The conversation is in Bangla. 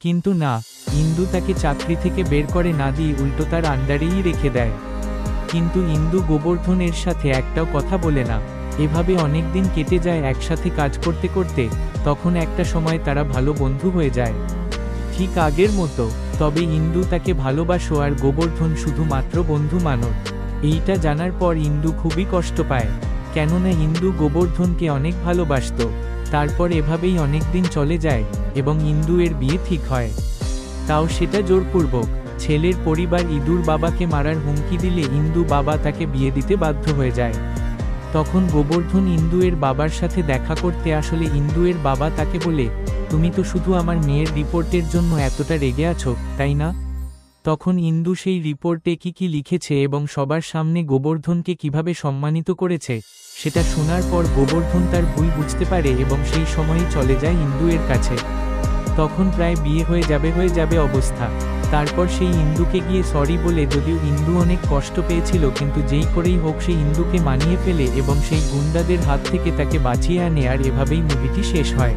কিন্তু না, ইন্দু তাকে চাকরি থেকে বের করে না দিয়ে উল্টো তার আন্ডারেই রেখে দেয়। কিন্তু ইন্দু গোবর্ধনের সাথে একটাও কথা বলে না। এভাবে অনেক দিন কেটে যায় একসাথে কাজ করতে করতে। তখন একটা সময় তারা ভালো বন্ধু হয়ে যায়, ঠিক আগের মতো। তবে ইন্দু তাকে ভালোবাসো আর গোবর্ধন শুধুমাত্র বন্ধু মানো। এইটা জানার পর ইন্দু খুবই কষ্ট পায়, কেননা ইন্দু গোবর্ধনকে অনেক ভালোবাসত। তারপর এভাবেই অনেক দিন চলে যায় এবং ইন্দু এর বিয়ে ঠিক হয়, তাও সেটা জোরপূর্বক। ছেলের পরিবার ইন্দুর বাবাকে মারার হুমকি দিলে ইন্দু বাবা তাকে বিয়ে দিতে বাধ্য হয়ে যায়। তখন গোবর্ধন ইন্দু এর বাবার সাথে দেখা করতে আসলে ইন্দু এর বাবা তাকে বলে, তুমি তো শুধু আমার মেয়ের রিপোর্টের জন্য এতটা রেগে আছো, তাই না? তখন ইন্দু সেই রিপোর্টে কি কি লিখেছে এবং সবার সামনে গোবর্ধনকে কিভাবে সম্মানিত করেছে সেটা শোনার পর গোবর্ধন তার ভুল বুঝতে পারে এবং সেই সময়ই চলে যায় ইন্দু এর কাছে। তখন প্রায় বিয়ে হয়ে যাবে অবস্থা। তারপর সেই ইন্দুকে গিয়ে সরি বলে, যদিও ইন্দু অনেক কষ্ট পেয়েছিল, কিন্তু যেই করেই হোক সেই ইন্দুকে মানিয়ে ফেলে এবং সেই গুন্ডাদের হাত থেকে তাকে বাঁচিয়ে আনে, আর এভাবেই মুভিটি শেষ হয়।